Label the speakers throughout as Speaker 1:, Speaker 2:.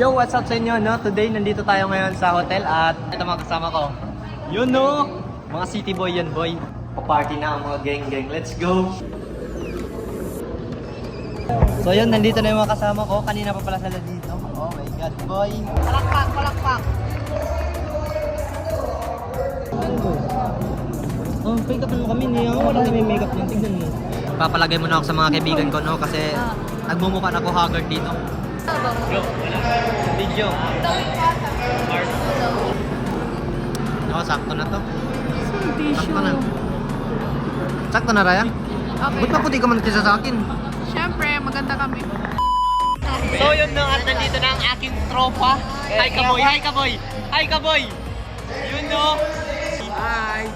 Speaker 1: Yo, what's up sa inyo, no? Today, nandito tayo ngayon sa hotel at ito mga kasama ko. Yun, no? Mga city boy yan, boy. Pa-party na ang mga gang-gang. Let's go! So yun, nandito na yung mga kasama ko. Kanina pa pala sila dito. Oh my God, boy. Palakpak, palakpak! Oh, make up mo kami niya. Wala kami makeup niyan. Tignan mo. Papalagay mo na ako sa mga kaibigan ko, no? Kasi nagmumukha na ako haggard dito. Video. Oo, sakto na to. Sakto na. Sakto na, Raya?
Speaker 2: Okay.
Speaker 1: Ba't pa puti ka man kisa sa akin?
Speaker 2: Siyempre, maganda kami.
Speaker 1: So yun na, at nandito na ang aking tropa. Hi Kaboy, hi Kaboy! Hi Kaboy! Yun no! Hi!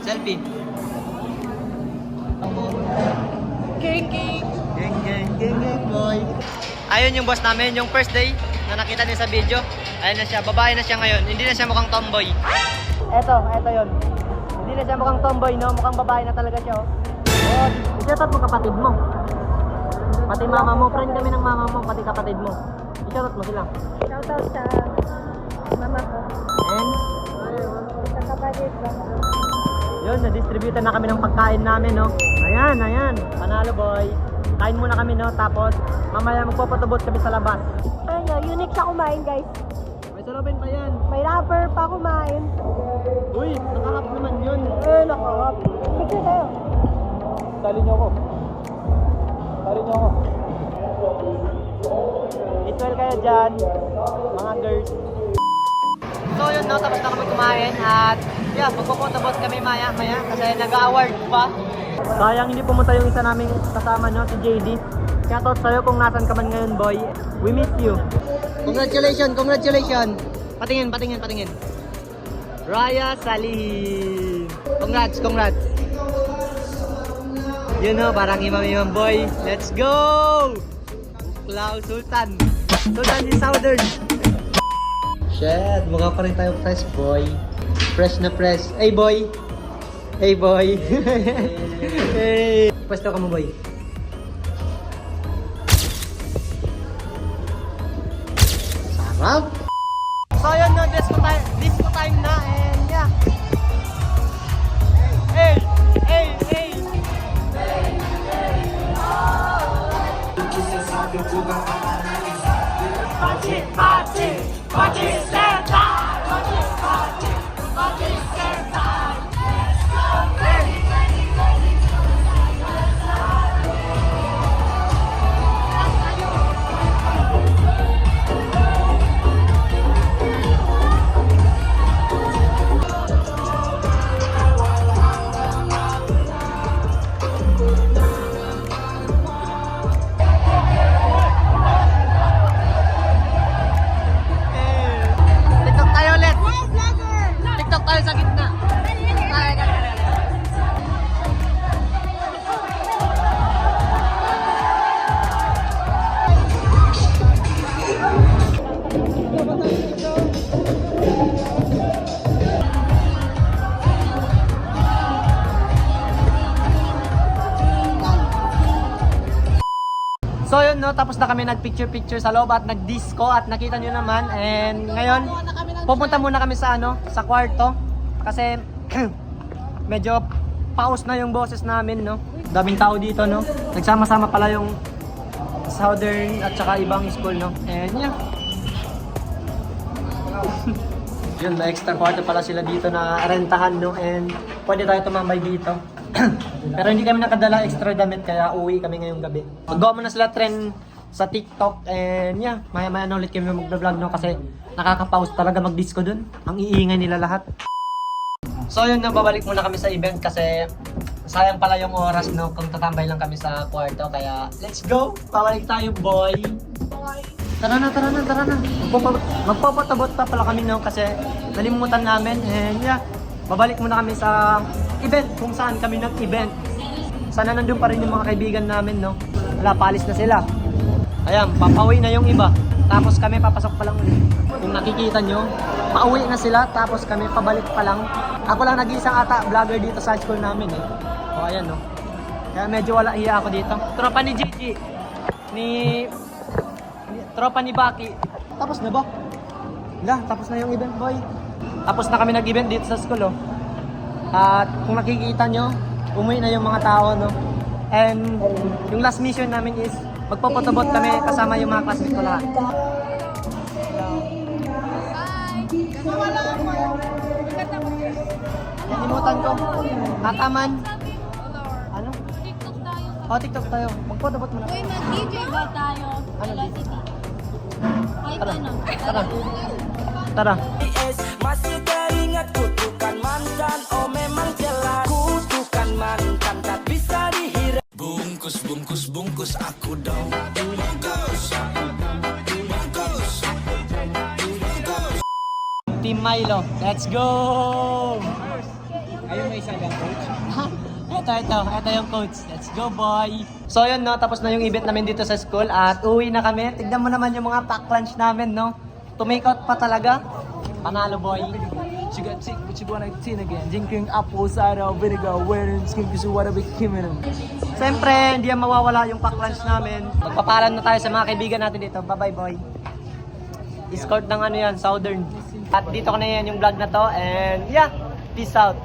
Speaker 1: Selfie.
Speaker 2: King, king.
Speaker 1: Gang, gang, gang, gang, boy. Ayun yung boss namin, yung first day na nakita niyo sa video. Ayun na siya, babae na siya ngayon. Hindi na siya mukhang tomboy. Eto yun. Hindi na siya mukhang tomboy, no? Mukhang babae na talaga siya, oh. Oh, i-shoutout mo kapatid mo. Pati mama mo, friend kami ng mama mo, pati kapatid mo. I-shoutout mo sila.
Speaker 2: Shoutout sa mama ko.
Speaker 1: And,
Speaker 2: Sa kapatid ko.
Speaker 1: yun, na-distribute na kami ng pagkain namin, no? Ayan, ayan. Panalo, boy. Kain muna kami, no? Tapos, mamaya magpapatubot kami sa labas.
Speaker 2: Ano, unique siya kumain, guys.
Speaker 1: May salubin pa yan.
Speaker 2: May rapper pa kumain.
Speaker 1: Uy, nakahap naman yun.
Speaker 2: Nakahap. Picture tayo.
Speaker 1: Tali niyo ako. Tali niyo ako. Eat kayo dyan, mga girls. So yun, no? Tapos na kami kumain at yeah, magpapotobot kami maya kasi nag-award pa. Sayang hindi pumunta yung isa naming kasama, no? Si JD. Shoutout sa'yo kung nasan ka man ngayon, boy. We miss you. Congratulations, congratulations. Patingin, patingin, patingin. Raya Salim. Congrats, congrats. You know, parang imam-imam, boy. Let's go! Cloud Sultan. Sultan is Southern. Shit, mukha pa rin tayo fresh, boy. Fresh na fresh. Hey, boy. Hey, boy. Hey. Pwesto ka mo, boy. Sarap. So, yun, no, disco time na, and yeah. Hey, hey, hey. Party, party, party, Santa. Party, party, party, Santa. So yun, no, tapos na kami nag-picture-picture sa loob at nag-disco at nakita nyo naman. And ngayon, pupunta muna kami sa sa kwarto. Kasi medyo paus na yung boses namin, no. Daming tao dito, no. Nagsama-sama pala yung Southern at saka ibang school, no. And yeah. Yun, may extra kwarto pala sila dito na rentahan, no. And pwede tayo tumambay dito. Pero hindi kami nakadala extra damit kaya uwi kami ngayong gabi. Magawa muna sila trend sa TikTok and yeah, maya-maya na ulit kami mag-vlog, no, kasi nakaka-pause talaga mag-disco dun. Ang iingay nila lahat. So yun, babalik muna kami sa event kasi sayang pala yung oras, no, kung tatambay lang kami sa kwarto. Kaya let's go! Pabalik tayo, boy! Tara na, tara na, tara na. Magpapatabot pa pala kami, no, kasi nalimutan namin and yeah, babalik muna kami sa event kung saan kami nag-event. Sana nandun pa rin yung mga kaibigan namin, no? Wala, palis na sila. Ayan, papauwi na yung iba. Tapos kami papasok pa lang ulit. Kung nakikita nyo, pauwi na sila tapos kami pabalik pa lang. Ako lang nag-iisang ata vlogger dito sa school namin, eh. O, ayan, no? Kaya medyo wala hiya ako dito. Tropa ni Gigi. tropa ni Baki. Tapos na ba? Wala, tapos na yung event, boy. Tapos na kami nag-event dito sa school, oh. At kung nakikita nyo, umuwi na yung mga tao, no? And yung last mission namin is magpapotobot kami kasama yung mga classmates ko lahat. Nalimutan ko. Nataman. Ano?
Speaker 3: TikTok tayo.
Speaker 1: Oh, TikTok tayo. Magpotobot muna.
Speaker 3: Uy, mag-DJ ba tayo?
Speaker 1: Ano?
Speaker 3: Velocity. Kahit
Speaker 1: Tara.
Speaker 3: ano.
Speaker 1: Tara. Tara.
Speaker 4: Masih teringat kutukan mantan. Oh memang jelas kutukan mantan tak bisa dihira. Bungkus bungkus bungkus aku dong. Bungkus. Bungkus.
Speaker 1: Team Milo. Let's go! Ayun may isa lang, coach. Ito yung coach. Let's go, boy! So yun, no, tapos na yung event namin dito sa school at uwi na kami. Tignan mo naman yung mga pack lunch namin, no? To make out pa talaga. Panalo, boy.
Speaker 5: What you wanna tin again? Drinking apple cider vinegar, wearing skin kasi what a big criminal.
Speaker 1: Siyempre, hindi yan mawawala yung pack lunch namin. Magpapalan na tayo sa mga kaibigan natin dito. Bye-bye, boy. Escort ng ano yan, Southern. At dito ko na yan yung vlog na to. And yeah, peace out.